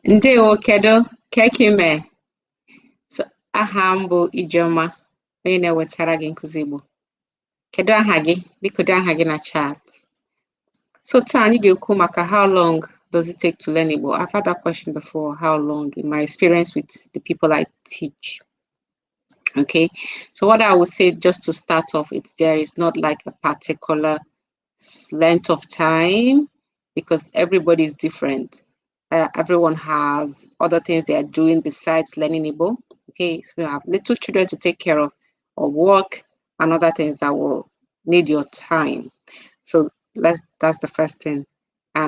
Ndewo kedu kekime. So aha m bụ Ijeọma, onye na-ewetara gị nkụzi Igbo. Kedu aha gị? Biko dee aha gị na chat. So taa anyị ga-ekwu maka how long does it take to learn Igbo? I've had that question before, how long, in my experience with the people I teach. Okay, so what I would say just to start off, there is not like a particular length of time because everybody is different. Everyone has other things they are doing besides learning Igbo. Okay, so we have little children to take care of, or work, and other things that will need your time. So that's the first thing.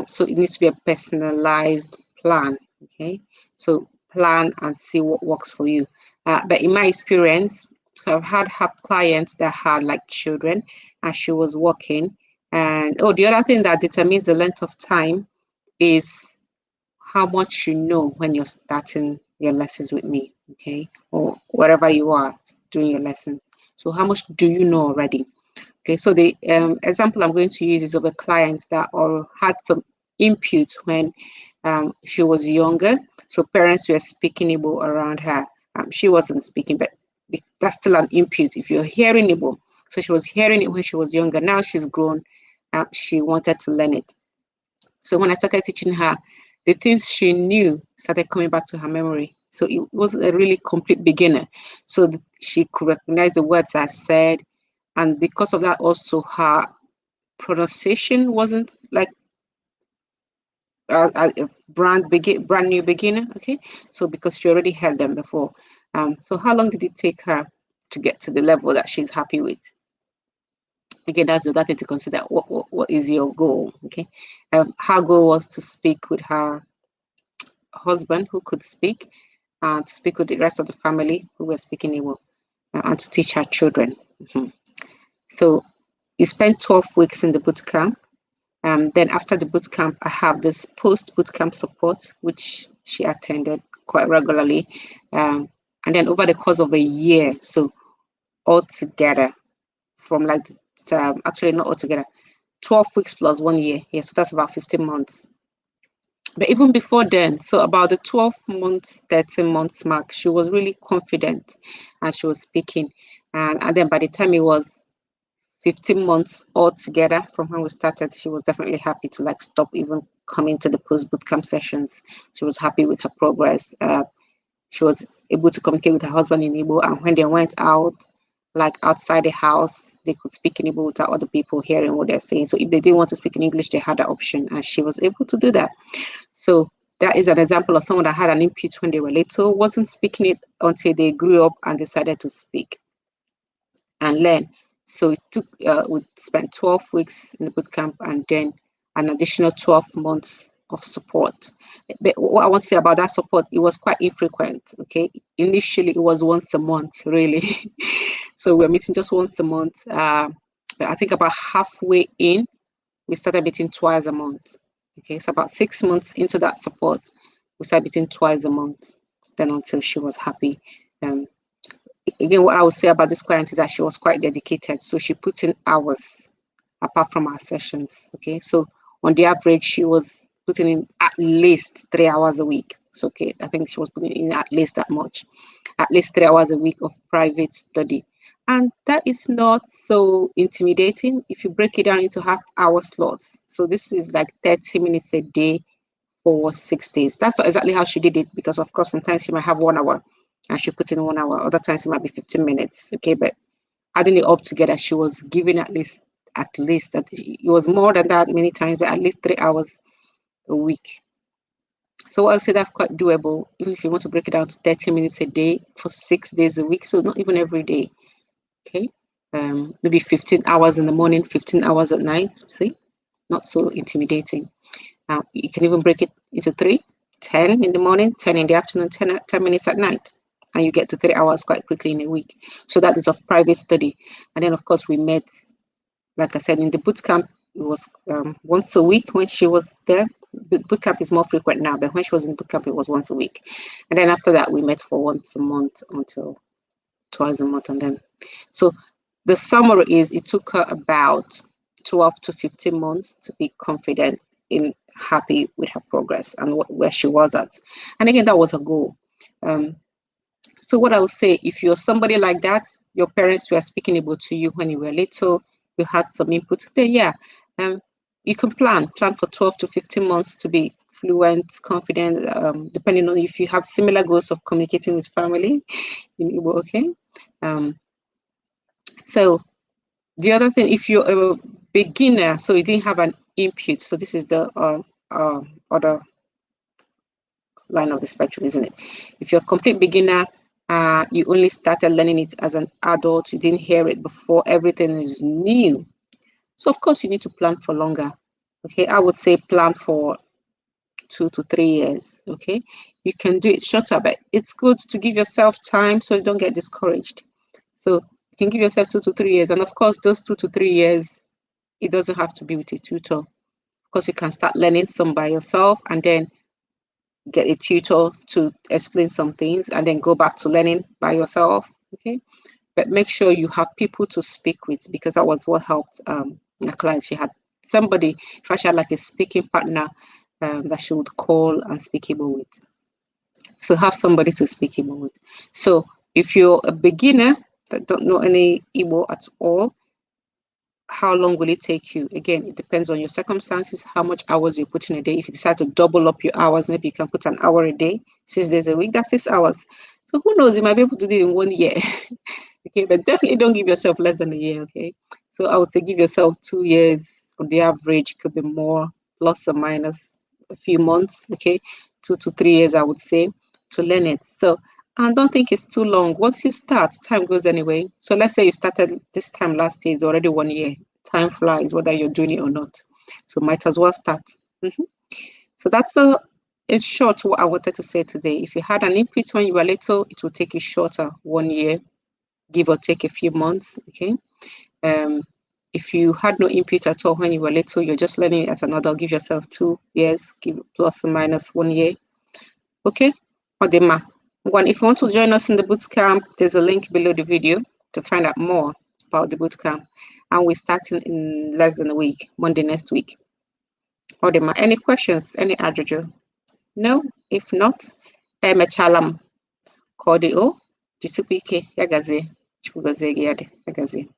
So it needs to be a personalized plan. Okay, so plan and see what works for you. But in my experience, so I've had clients that had like children, and she was working. And the other thing that determines the length of time is how much you know when you're starting your lessons with me, okay, or wherever you are doing your lessons. So how much do you know already? Okay, so the example I'm going to use is of a client that had some input when she was younger. So parents were speaking Igbo around her. She wasn't speaking, but that's still an input. If you're hearing Igbo, so she was hearing it when she was younger. Now she's grown. She wanted to learn it. So when I started teaching her, the things she knew started coming back to her memory. So it was a really complete beginner. So she could recognize the words I said. And because of that, also her pronunciation wasn't like a brand new beginner. Okay, so because she already had them before. So how long did it take her to get to the level that she's happy with? Again, that's the other thing to consider. What is your goal? Okay, her goal was to speak with her husband who could speak, and to speak with the rest of the family who were speaking Igbo, and to teach her children. So you spend 12 weeks in the boot camp. Then after the boot camp, I have this post boot camp support, which she attended quite regularly. And then over the course of a year, so altogether, from like, actually not altogether, 12 weeks plus 1 year. Yeah, so that's about 15 months. But even before then, so about the 12 months, 13 months mark, she was really confident and she was speaking. And then by the time it was 15 months altogether from when we started, she was definitely happy to like stop even coming to the post bootcamp sessions. She was happy with her progress. She was able to communicate with her husband in Igbo, and when they went out, like outside the house, they could speak in Igbo without other people hearing what they're saying. So if they didn't want to speak in English, they had that option, and she was able to do that. So that is an example of someone that had an input when they were little, wasn't speaking it until they grew up and decided to speak and learn. So it took, we spent 12 weeks in the bootcamp and then an additional 12 months of support. But what I want to say about that support, it was quite infrequent, okay? Initially, it was once a month, really. So we're meeting just once a month. But I think about halfway in, we started meeting twice a month. Okay, so about 6 months into that support, we started meeting twice a month, then until she was happy. Again, what I would say about this client is that she was quite dedicated. So she put in hours apart from our sessions. Okay, so on the average, she was putting in at least 3 hours a week. So, okay, I think she was putting in at least that much, at least 3 hours a week of private study. And that is not so intimidating if you break it down into half-hour slots. So this is like 30 minutes a day for 6 days. That's not exactly how she did it, because of course, sometimes she might have 1 hour and she put in 1 hour. Other times it might be 15 minutes. Okay, but adding it up together, she was giving at least that it was more than that many times, but at least 3 hours a week. So I would say that's quite doable, even if you want to break it down to 30 minutes a day for 6 days a week. So not even every day. Okay, maybe 15 hours in the morning, 15 hours at night. See, not so intimidating. You can even break it into 3, 10 in the morning, 10 in the afternoon, 10 minutes at night, and you get to 3 hours quite quickly in a week. So that is of private study. And then of course we met, like I said, in the boot camp. It was once a week when she was there. Boot camp is more frequent now, but when she was in boot camp, it was once a week. And then after that, we met for once a month until twice a month. And then, so the summary is it took her about 12 to 15 months to be confident happy with her progress and where she was at. And again, that was a goal. So what I would say, if you're somebody like that, your parents were speaking Igbo to you when you were little, you had some input, then yeah, you can plan for 12 to 15 months to be fluent, confident, depending on if you have similar goals of communicating with family in Igbo, okay? So the other thing, if you're a beginner, so you didn't have an input, so this is the other line of the spectrum, isn't it? If you're a complete beginner, you only started learning it as an adult, you didn't hear it before, everything is new. So of course you need to plan for longer. Okay, I would say plan for 2 to 3 years. Okay, you can do it shorter, but it's good to give yourself time so you don't get discouraged. So you can give yourself 2 to 3 years, and of course those 2 to 3 years, it doesn't have to be with a tutor. Of course, you can start learning some by yourself and then get a tutor to explain some things and then go back to learning by yourself. Okay, but make sure you have people to speak with, because that was what helped a client. She had somebody, if she had like a speaking partner that she would call and speak Igbo with. So have somebody to speak Igbo with. So if you're a beginner that don't know any Igbo at all, how long will it take you? Again, it depends on your circumstances, how much hours you put in a day. If you decide to double up your hours, maybe you can put an hour a day, 6 days a week, that's 6 hours. So who knows, you might be able to do it in 1 year. Okay, but definitely don't give yourself less than a year, okay? So I would say give yourself 2 years on the average, it could be more, plus or minus a few months, okay? 2 to 3 years, I would say, to learn it. So, and don't think it's too long. Once you start, time goes anyway. So let's say you started this time last year, it's already 1 year. Time flies, whether you're doing it or not. So might as well start. So that's in short what I wanted to say today. If you had an input when you were little, it will take you shorter, 1 year, give or take a few months, okay? If you had no input at all when you were little, you're just learning it as an adult, give yourself 2 years, give plus or minus 1 year, okay? Odema. If you want to join us in the boot camp, there's a link below the video to find out more about the boot camp. And we're starting in less than a week, Monday next week. Odema, any questions, any adjojo? No? If not, mechalam. Cordio, Jitupike, Yagaze, Chugaze, Yagaze.